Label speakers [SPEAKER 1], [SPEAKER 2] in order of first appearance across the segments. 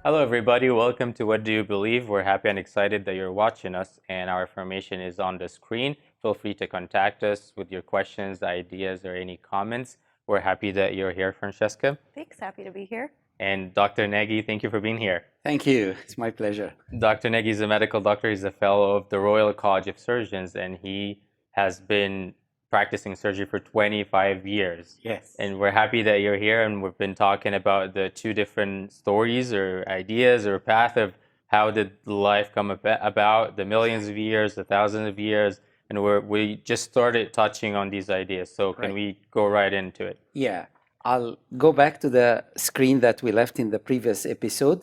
[SPEAKER 1] Hello, everybody. Welcome to What Do You Believe? We're happy and excited that you're watching us, and our information is on the screen. Feel free to contact us with your questions, ideas, or any comments. We're happy that you're here, Francesca.
[SPEAKER 2] Thanks, happy to be here.
[SPEAKER 1] And Dr. Nagy, thank you for being here.
[SPEAKER 3] Thank you. It's my pleasure.
[SPEAKER 1] Dr. Nagy is a medical doctor. He's a fellow of the Royal College of Surgeons, and he has been practicing surgery for 25 years.
[SPEAKER 3] Yes.
[SPEAKER 1] And we're happy that you're here, and we've been talking about the two different stories or ideas or path of how did life come about, the millions of years, the thousands of years, and we just started touching on these ideas. So can we go right into it?
[SPEAKER 3] Yeah. I'll go back to the screen that we left in the previous episode.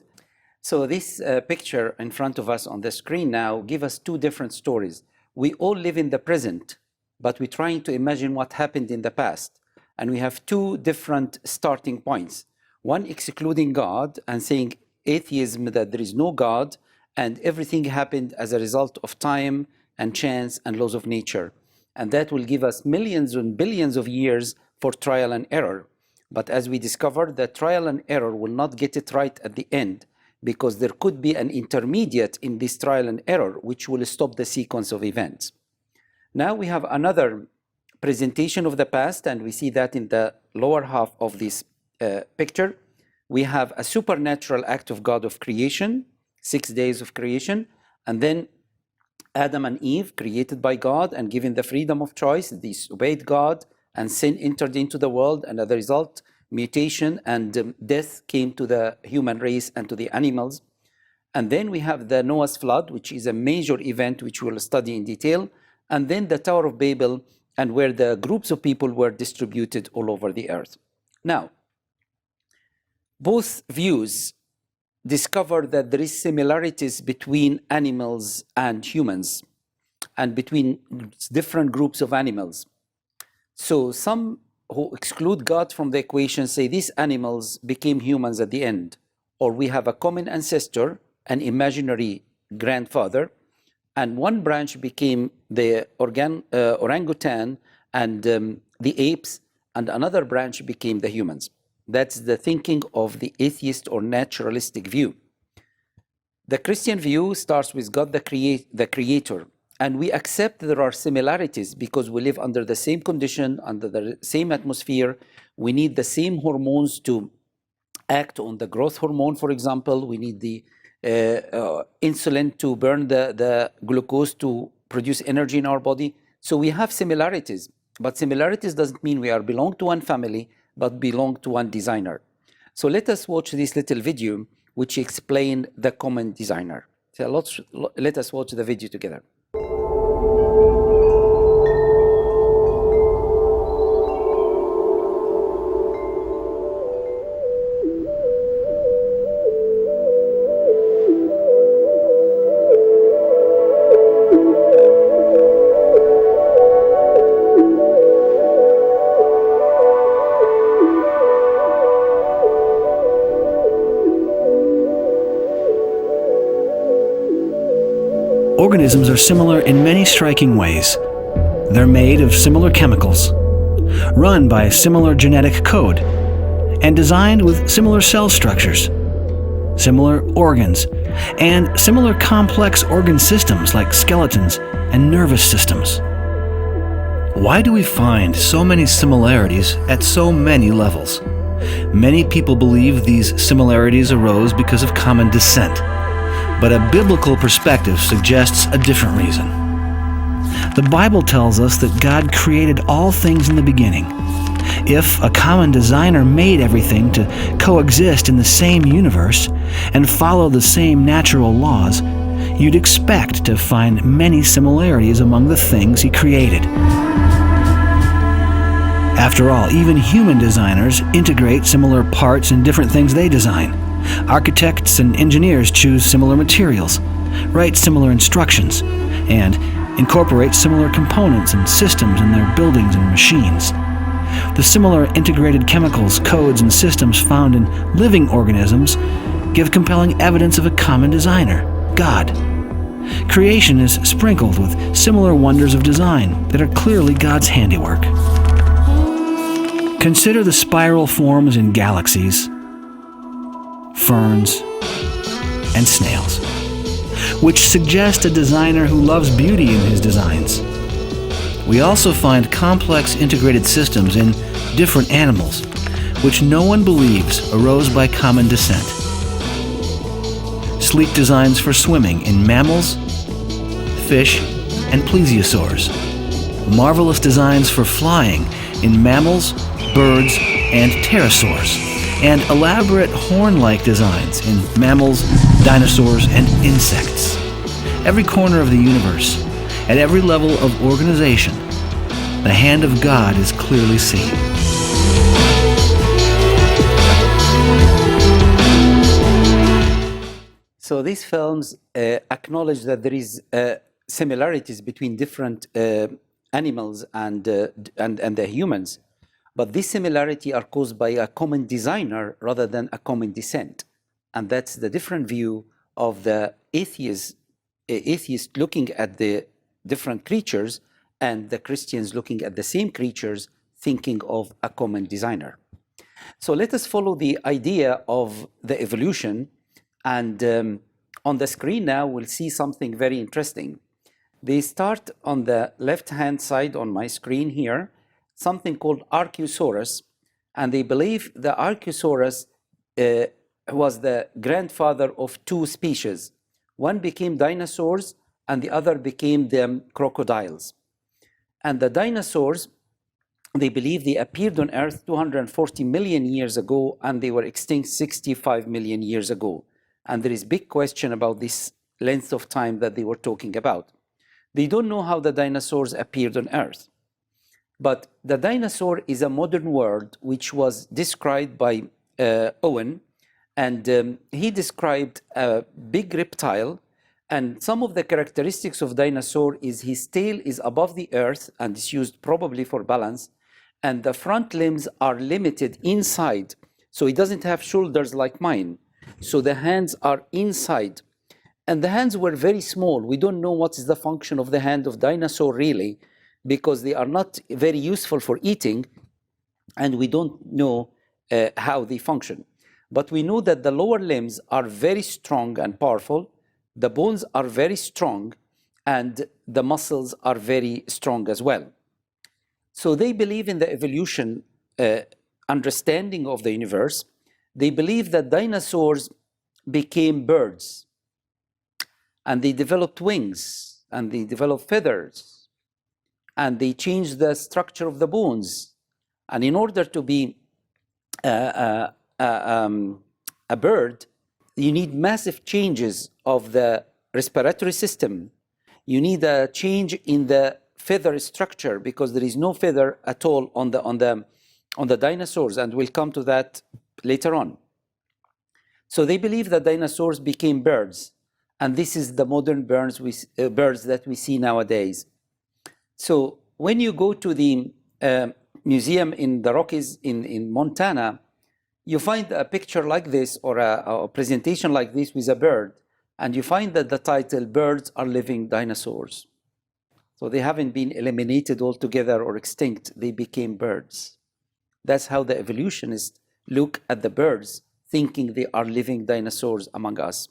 [SPEAKER 3] So this picture in front of us on the screen now give us two different stories. We all live in the present, but we're trying to imagine what happened in the past. And we have two different starting points. One excluding God and saying atheism, that there is no God and everything happened as a result of time and chance and laws of nature. And that will give us millions and billions of years for trial and error. But as we discovered, that trial and error will not get it right at the end, because there could be an intermediate in this trial and error which will stop the sequence of events. Now we have another presentation of the past, and we see that in the lower half of this picture. We have a supernatural act of God of creation, 6 days of creation, and then Adam and Eve created by God and given the freedom of choice. They disobeyed God and sin entered into the world, and as a result, mutation and death came to the human race and to the animals. And then we have the Noah's flood, which is a major event which we'll study in detail. And then the Tower of Babel, and where the groups of people were distributed all over the earth. Now, both views discover that there is similarities between animals and humans, and between different groups of animals. So some who exclude God from the equation say these animals became humans at the end, or we have a common ancestor, an imaginary grandfather, and one branch became the orangutan and the apes, and another branch became the humans. That's the thinking of the atheist or naturalistic view. The Christian view starts with God the creator, and we accept there are similarities because we live under the same condition, under the same atmosphere. We need the same hormones to act on the growth hormone, for example. We need the insulin to burn the glucose to produce energy in our body. So we have similarities, but similarities doesn't mean we belong to one family, but belong to one designer. So let us watch this little video which explains the common designer. So let us watch the video together.
[SPEAKER 4] Organisms are similar in many striking ways. They're made of similar chemicals, run by a similar genetic code, and designed with similar cell structures, similar organs, and similar complex organ systems like skeletons and nervous systems. Why do we find so many similarities at so many levels? Many people believe these similarities arose because of common descent, but a biblical perspective suggests a different reason. The Bible tells us that God created all things in the beginning. If a common designer made everything to coexist in the same universe and follow the same natural laws, you'd expect to find many similarities among the things he created. After all, even human designers integrate similar parts in different things they design. Architects and engineers choose similar materials, write similar instructions, and incorporate similar components and systems in their buildings and machines. The similar integrated chemicals, codes, and systems found in living organisms give compelling evidence of a common designer, God. Creation is sprinkled with similar wonders of design that are clearly God's handiwork. Consider the spiral forms in galaxies, ferns, and snails, which suggest a designer who loves beauty in his designs. We also find complex integrated systems in different animals, which no one believes arose by common descent. Sleek designs for swimming in mammals, fish, and plesiosaurs. Marvelous designs for flying in mammals, birds, and pterosaurs. And elaborate horn-like designs in mammals, dinosaurs, and insects. Every corner of the universe, at every level of organization, the hand of God is clearly seen.
[SPEAKER 3] So these films acknowledge that there is similarities between different animals and the humans, but these similarities are caused by a common designer rather than a common descent. And that's the different view of the atheist looking at the different creatures and the Christians looking at the same creatures thinking of a common designer. So let us follow the idea of the evolution. And on the screen now, we'll see something very interesting. They start on the left-hand side on my screen here, something called Archosaurus. And they believe the Archosaurus was the grandfather of two species. One became dinosaurs, and the other became the crocodiles. And the dinosaurs, they believe they appeared on Earth 240 million years ago, and they were extinct 65 million years ago. And there is big question about this length of time that they were talking about. They don't know how the dinosaurs appeared on Earth. But the dinosaur is a modern word which was described by Owen, and he described a big reptile, and some of the characteristics of dinosaur is his tail is above the earth and is used probably for balance, and the front limbs are limited inside, so he doesn't have shoulders like mine. So the hands are inside, and the hands were very small. We don't know what is the function of the hand of dinosaur really, because they are not very useful for eating, and we don't know how they function. But we know that the lower limbs are very strong and powerful, the bones are very strong, and the muscles are very strong as well. So they believe in the evolution understanding of the universe. They believe that dinosaurs became birds, and they developed wings, and they developed feathers, and they changed the structure of the bones. And in order to be a bird, you need massive changes of the respiratory system. You need a change in the feather structure, because there is no feather at all on the dinosaurs, and we'll come to that later on. So they believe that dinosaurs became birds, and this is the modern birds that we see nowadays. So when you go to the museum in the Rockies in Montana, you find a picture like this, or a presentation like this with a bird, and you find that the title, "Birds Are Living Dinosaurs." So they haven't been eliminated altogether or extinct, they became birds. That's how the evolutionists look at the birds, thinking they are living dinosaurs among us.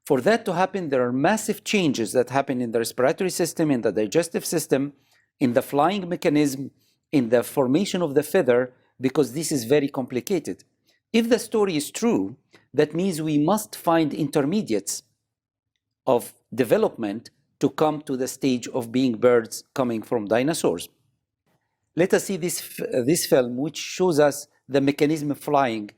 [SPEAKER 3] For that to happen, there are massive changes that happen in the respiratory system, in the digestive system, in the flying mechanism, in the formation of the feather, because this is very complicated. If the story is true, that means we must find intermediates of development to come to the stage of being birds coming from dinosaurs. Let us see this film, which shows us the mechanism of flying,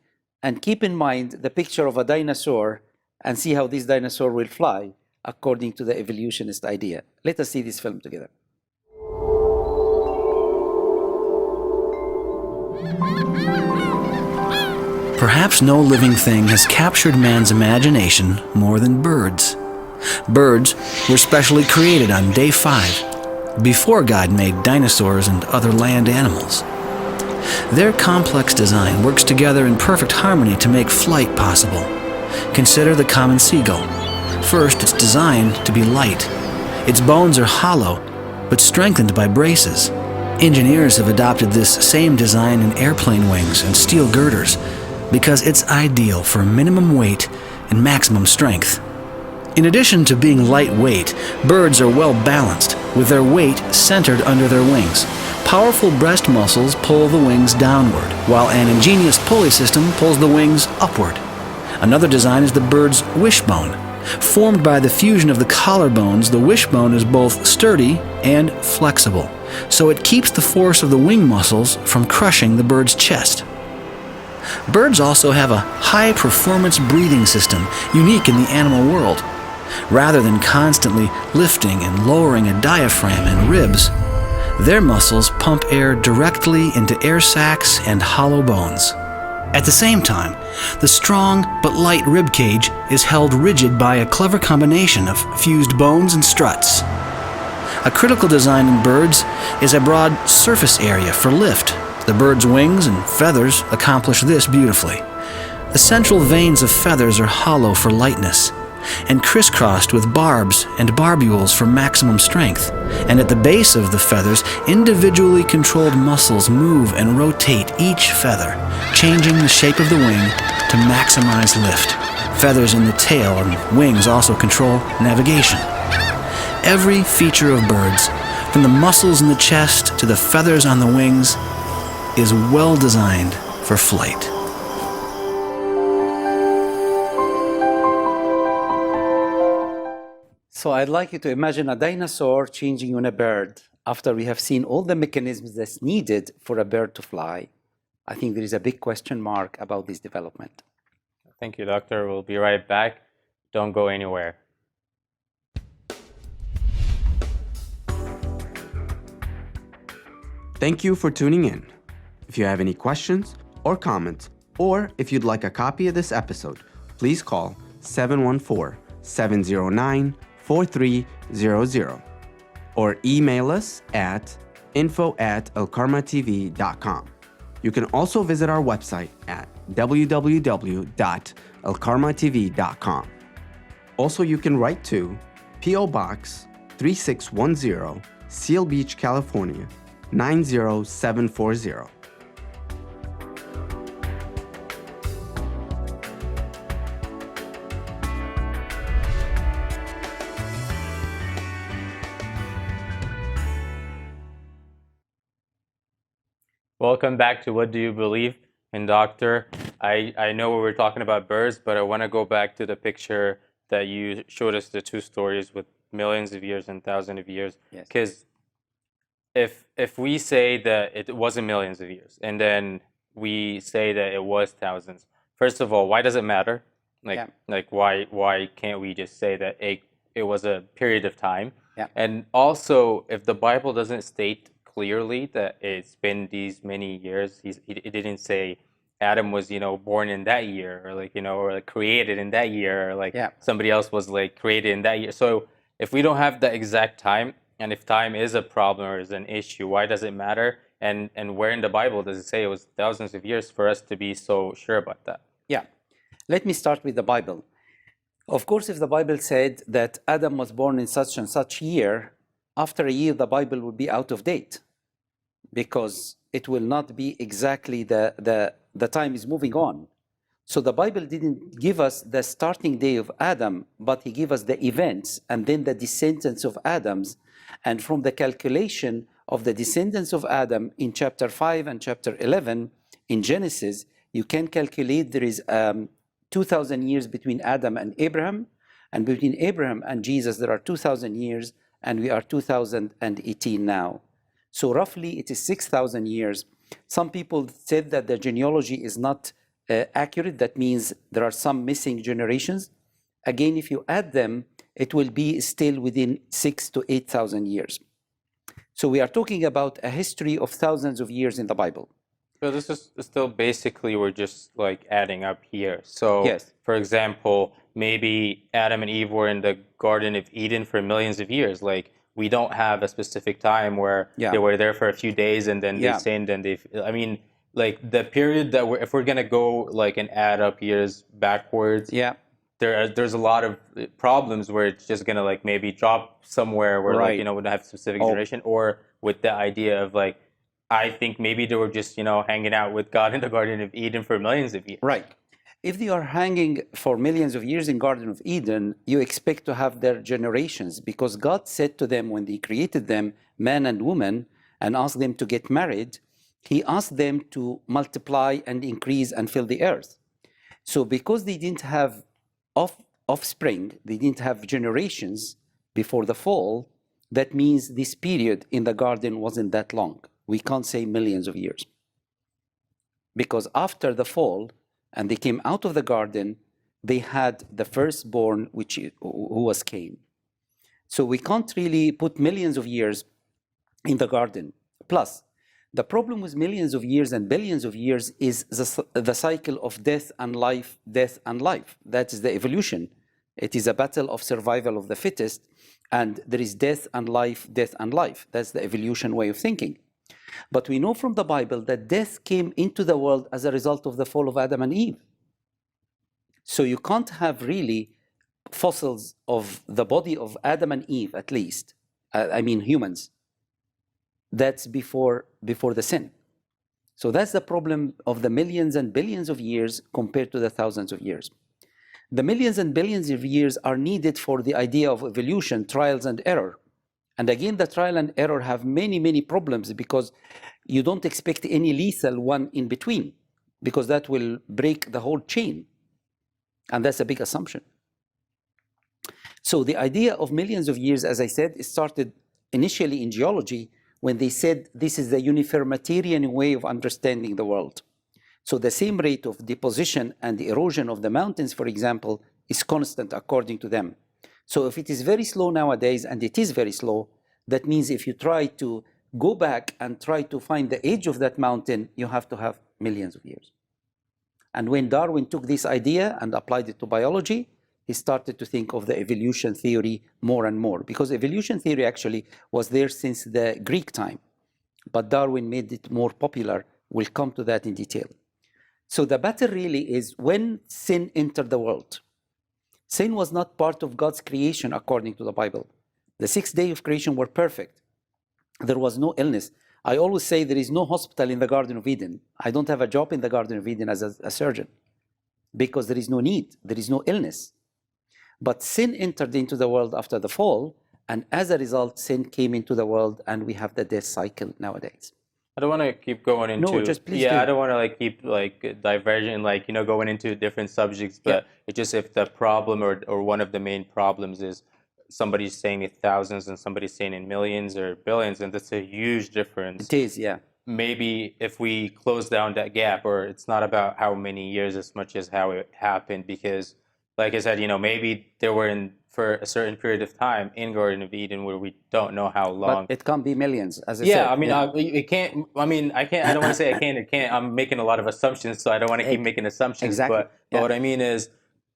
[SPEAKER 3] and keep in mind the picture of a dinosaur and see how this dinosaur will fly according to the evolutionist idea. Let us see this film together.
[SPEAKER 4] Perhaps no living thing has captured man's imagination more than birds. Birds were specially created on day 5, before God made dinosaurs and other land animals. Their complex design works together in perfect harmony to make flight possible. Consider the common seagull. First, it's designed to be light. Its bones are hollow, but strengthened by braces. Engineers have adopted this same design in airplane wings and steel girders, because it's ideal for minimum weight and maximum strength. In addition to being lightweight, birds are well balanced, with their weight centered under their wings. Powerful breast muscles pull the wings downward, while an ingenious pulley system pulls the wings upward. Another design is the bird's wishbone. Formed by the fusion of the collarbones, the wishbone is both sturdy and flexible, so it keeps the force of the wing muscles from crushing the bird's chest. Birds also have a high-performance breathing system unique in the animal world. Rather than constantly lifting and lowering a diaphragm and ribs, their muscles pump air directly into air sacs and hollow bones. At the same time, the strong but light rib cage is held rigid by a clever combination of fused bones and struts. A critical design in birds is a broad surface area for lift. The bird's wings and feathers accomplish this beautifully. The central veins of feathers are hollow for lightness, and crisscrossed with barbs and barbules for maximum strength. And at the base of the feathers, individually controlled muscles move and rotate each feather, changing the shape of the wing to maximize lift. Feathers in the tail and wings also control navigation. Every feature of birds, from the muscles in the chest to the feathers on the wings, is well designed for flight.
[SPEAKER 3] So I'd like you to imagine a dinosaur changing on a bird after we have seen all the mechanisms that's needed for a bird to fly. I think there is a big question mark about this development.
[SPEAKER 1] Thank you, Doctor. We'll be right back. Don't go anywhere.
[SPEAKER 2] Thank you for tuning in. If you have any questions or comments, or if you'd like a copy of this episode, please call 714-709-4300 or email us at info@alkarmatv.com. You can also visit our website at www.alkarmatv.com. Also, you can write to P.O. Box 3610, Seal Beach, California 90740.
[SPEAKER 1] Welcome back to What Do You Believe? And Doctor, I know we were talking about birds, but I want to go back to the picture that you showed us, the two stories with millions of years and thousands of years.
[SPEAKER 3] Yes.
[SPEAKER 1] Because if we say that it wasn't millions of years, and then we say that it was thousands, first of all, why does it matter? Like why can't we just say that it was a period of time?
[SPEAKER 3] Yeah.
[SPEAKER 1] And also, if the Bible doesn't state clearly that it's been these many years, it didn't say Adam was, born in that year, or or created in that year, or somebody else was created in that year. So if we don't have the exact time, and if time is a problem or is an issue, why does it matter? And where in the Bible does it say it was thousands of years for us to be so sure about that?
[SPEAKER 3] Yeah. Let me start with the Bible. Of course, if the Bible said that Adam was born in such and such year, after a year, the Bible will be out of date because it will not be exactly the time is moving on. So the Bible didn't give us the starting day of Adam, but he gave us the events and then the descendants of Adam's. And from the calculation of the descendants of Adam in chapter 5 and chapter 11 in Genesis, you can calculate there is 2,000 years between Adam and Abraham, and between Abraham and Jesus there are 2,000 years, and we are 2018 now. So roughly it is 6,000 years. Some people said that the genealogy is not accurate. That means there are some missing generations. Again, if you add them, it will be still within 6,000 to 8,000 years. So we are talking about a history of thousands of years in the Bible.
[SPEAKER 1] So this is still basically, we're just adding up here. So
[SPEAKER 3] Yes.
[SPEAKER 1] For example, maybe Adam and Eve were in the Garden of Eden for millions of years. We don't have a specific time where they were there for a few days and then they sinned and the period that if we're gonna go and add up years backwards, there's a lot of problems where it's just gonna maybe drop somewhere where we don't have specific generation, or with the idea of I think maybe they were just hanging out with God in the Garden of Eden for millions of years.
[SPEAKER 3] Right. if they are hanging for millions of years in Garden of Eden, you expect to have their generations, because God said to them when He created them, man and woman, and asked them to get married, He asked them to multiply and increase and fill the earth. So because they didn't have offspring, they didn't have generations before the fall, that means this period in the garden wasn't that long. We can't say millions of years. Because after the fall, and they came out of the garden, they had the firstborn, who was Cain. So we can't really put millions of years in the garden. Plus, the problem with millions of years and billions of years is the cycle of death and life, death and life. That is the evolution. It is a battle of survival of the fittest, and there is death and life, death and life. That's the evolution way of thinking. But we know from the Bible that death came into the world as a result of the fall of Adam and Eve. So you can't have really fossils of the body of Adam and Eve, at least, humans. That's before the sin. So that's the problem of the millions and billions of years compared to the thousands of years. The millions and billions of years are needed for the idea of evolution, trials and error. And again, the trial and error have many, many problems, because you don't expect any lethal one in between, because that will break the whole chain. And that's a big assumption. So the idea of millions of years, as I said, it started initially in geology, when they said this is the uniformitarian way of understanding the world. So the same rate of deposition and erosion of the mountains, for example, is constant according to them. So if it is very slow nowadays, and it is very slow, that means if you try to go back and try to find the age of that mountain, you have to have millions of years. And when Darwin took this idea and applied it to biology, he started to think of the evolution theory more and more, because evolution theory actually was there since the Greek time, but Darwin made it more popular. We'll come to that in detail. So the battle really is when sin entered the world. Sin was not part of God's creation according to the Bible. The 6 days of creation were perfect. There was no illness. I always say there is no hospital in the Garden of Eden. I don't have a job in the Garden of Eden as a surgeon, because there is no need, there is no illness. But sin entered into the world after the fall, and as a result, sin came into the world, and we have the death cycle nowadays.
[SPEAKER 1] I don't want to keep going into.
[SPEAKER 3] No, just please
[SPEAKER 1] Yeah,
[SPEAKER 3] do.
[SPEAKER 1] I don't want to keep diverging, going into different subjects. But it's just, if the problem or one of the main problems is somebody's saying in thousands and somebody's saying in millions or billions, and that's a huge difference.
[SPEAKER 3] It is, yeah.
[SPEAKER 1] Maybe if we close down that gap, or it's not about how many years as much as how it happened, because, like I said, maybe there were for a certain period of time in Garden of Eden where we don't know how long.
[SPEAKER 3] But it can't be millions, as I said.
[SPEAKER 1] Yeah, it can't. I can't. I don't want to say it can. It can't. I'm making a lot of assumptions, so I don't want to keep making assumptions.
[SPEAKER 3] Exactly.
[SPEAKER 1] But what I mean is,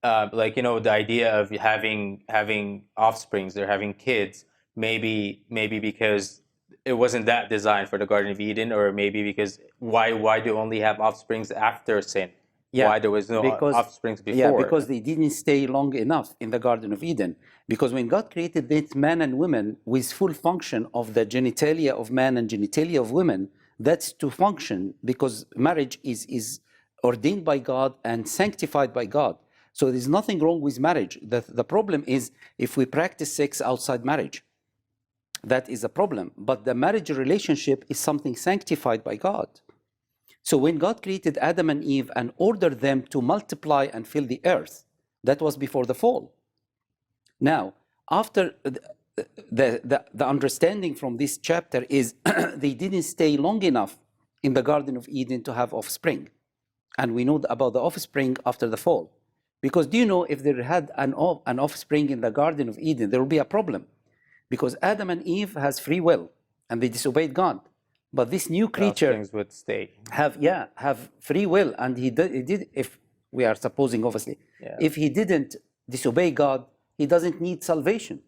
[SPEAKER 1] the idea of having offsprings or having kids, maybe because it wasn't that designed for the Garden of Eden, or maybe because why do only have offsprings after sin?
[SPEAKER 3] Yeah,
[SPEAKER 1] why there was no offsprings before?
[SPEAKER 3] Yeah, because they didn't stay long enough in the Garden of Eden. Because when God created this man and woman with full function of the genitalia of man and genitalia of women, that's to function, because marriage is ordained by God and sanctified by God. So there's nothing wrong with marriage. The problem is if we practice sex outside marriage. That is a problem. But the marriage relationship is something sanctified by God. So when God created Adam and Eve and ordered them to multiply and fill the earth, that was before the fall. Now, after the understanding from this chapter is they didn't stay long enough in the Garden of Eden to have offspring. And we know about the offspring after the fall. Because do you know, if there had an offspring in the Garden of Eden, there will be a problem. Because Adam and Eve has free will, and they disobeyed God. But this new creature
[SPEAKER 1] things would stay.
[SPEAKER 3] have free will, and he did. If we are supposing, obviously, if he didn't disobey God, he doesn't need salvation.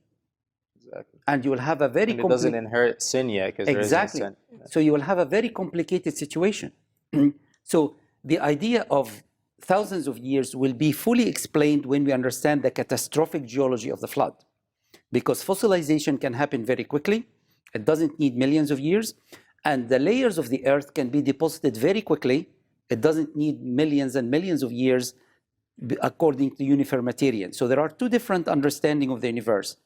[SPEAKER 1] Exactly.
[SPEAKER 3] And you will have a very
[SPEAKER 1] it doesn't inherit sin yet, because
[SPEAKER 3] exactly.
[SPEAKER 1] There isn't sin.
[SPEAKER 3] So you will have a very complicated situation. So the idea of thousands of years will be fully explained when we understand the catastrophic geology of the flood, because fossilization can happen very quickly. It doesn't need millions of years. And the layers of the earth can be deposited very quickly. It doesn't need millions and millions of years. according to uniformitarian. So there are two different understandings of the universe: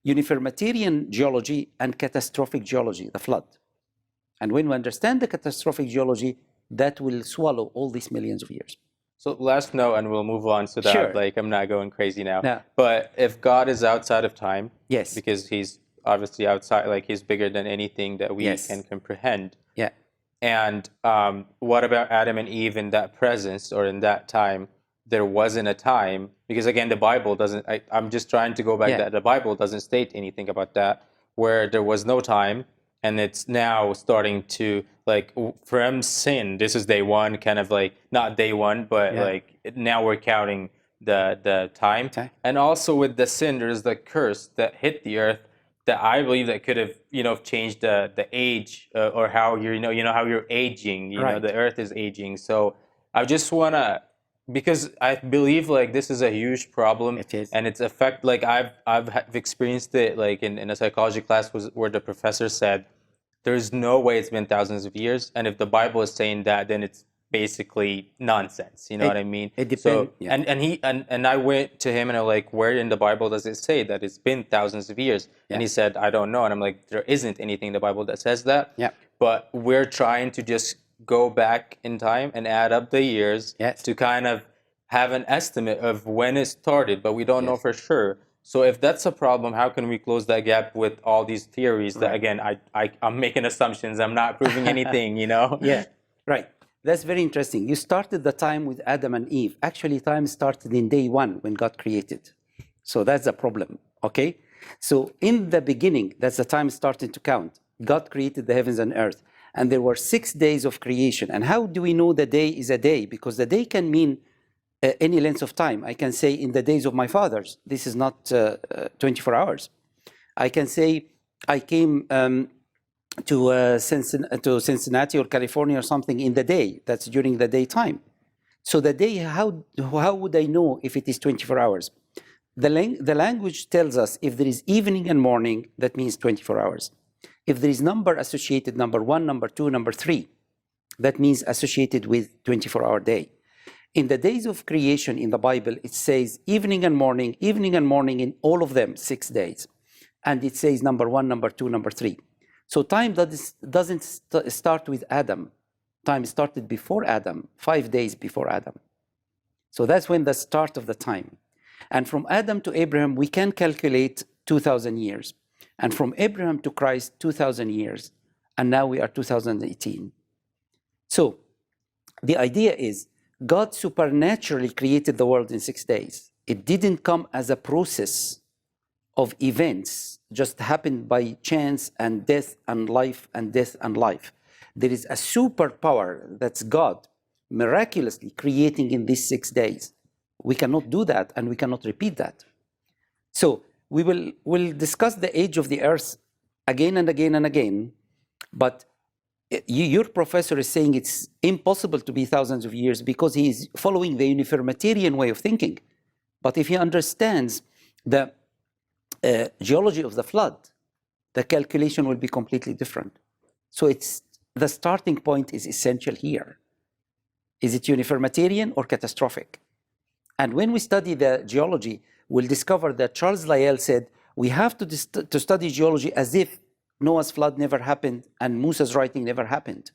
[SPEAKER 3] uniformitarian geology and catastrophic geology, the flood. And when we understand the catastrophic geology, that will swallow all these millions of years.
[SPEAKER 1] So last note, and we'll move on so that
[SPEAKER 3] Sure.
[SPEAKER 1] like I'm not going crazy now.
[SPEAKER 3] No.
[SPEAKER 1] But if God is outside of time,
[SPEAKER 3] Yes.
[SPEAKER 1] because he's obviously outside, like he's bigger than anything that we
[SPEAKER 3] Yes.
[SPEAKER 1] can comprehend.
[SPEAKER 3] Yeah.
[SPEAKER 1] And what about Adam and Eve in that presence or in that time? There wasn't a time, because again, the Bible doesn't, I'm just trying to go back that the Bible doesn't state anything about that, where there was no time. And it's now starting to, like, from sin, this is day one, kind of like, not day one, but like now we're counting the time.
[SPEAKER 3] Okay.
[SPEAKER 1] And also with the sin, there's the curse that hit the earth that I believe that could have, changed the age or how you're, how you're aging,
[SPEAKER 3] Right.
[SPEAKER 1] the earth is aging. So I just want to, because I believe like this is a huge problem.
[SPEAKER 3] It is.
[SPEAKER 1] And it's affect, like I've experienced it like in a psychology class where the professor said, there's no way it's been thousands of years. And if the Bible is saying that, then it's basically nonsense. You know what I mean?
[SPEAKER 3] It depends.
[SPEAKER 1] So,
[SPEAKER 3] Yeah.
[SPEAKER 1] and I went to him and I'm like, where in the Bible does it say that it's been thousands of years?
[SPEAKER 3] Yeah.
[SPEAKER 1] And he said, I don't know. And I'm like, there isn't anything in the Bible that says that.
[SPEAKER 3] Yeah.
[SPEAKER 1] But we're trying to just go back in time and add up the years
[SPEAKER 3] Yes.
[SPEAKER 1] to kind of have an estimate of when it started, but we don't know
[SPEAKER 3] Yes.
[SPEAKER 1] for sure. So if that's a problem, how can we close that gap with all these theories that, again, I'm making assumptions, I'm not proving anything,
[SPEAKER 3] Yeah, right. That's very interesting. You started the time with Adam and Eve. Actually, time started in day one when God created. So that's the problem, okay? So in the beginning, that's the time started to count. God created the heavens and earth. And there were 6 days of creation. And how do we know the day is a day? Because the day can mean any length of time. I can say in the days of my fathers, this is not 24 hours. I can say I came to Cincinnati or California or something in the day. That's during the daytime. So the day, how would I know if it is 24 hours? The language tells us if there is evening and morning, that means 24 hours. If there is number associated, number 1, number 2, number 3, that means associated with 24-hour day. In the days of creation in the Bible, it says evening and morning in all of them, 6 days. And it says number 1, number 2, number 3. So time doesn't start with Adam. Time started before Adam, 5 days before Adam. So that's when the start of the time. And from Adam to Abraham, we can calculate 2,000 years. And from Abraham to Christ, 2,000 years. And now we are 2018. So the idea is God supernaturally created the world in 6 days. It didn't come as a process of events, just happened by chance and death and life and death and life. There is a superpower that's God miraculously creating in these 6 days. We cannot do that and we cannot repeat that. So we'll discuss the age of the earth again and again and again, but your professor is saying it's impossible to be thousands of years because he is following the uniformitarian way of thinking. But if he understands the geology of the flood, the calculation will be completely different. So it's the starting point is essential here. Is it uniformitarian or catastrophic? And when we study the geology, we'll discover that Charles Lyell said, we have to study geology as if Noah's flood never happened and Musa's writing never happened.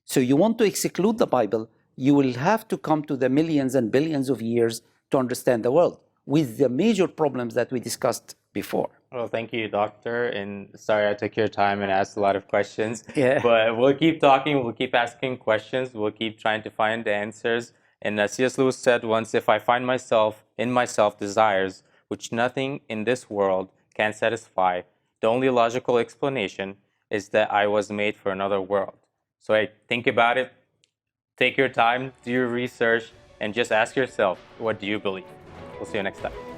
[SPEAKER 3] So you want to exclude the Bible, you will have to come to the millions and billions of years to understand the world with the major problems that we discussed before.
[SPEAKER 1] Well, thank you, Doctor. And sorry I took your time and asked a lot of questions.
[SPEAKER 3] Yeah.
[SPEAKER 1] But we'll keep talking, we'll keep asking questions, we'll keep trying to find the answers. And C.S. Lewis said once, if I find myself in myself desires which nothing in this world can satisfy, the only logical explanation is that I was made for another world. So think about it, take your time, do your research, and just ask yourself, what do you believe? We'll see you next time.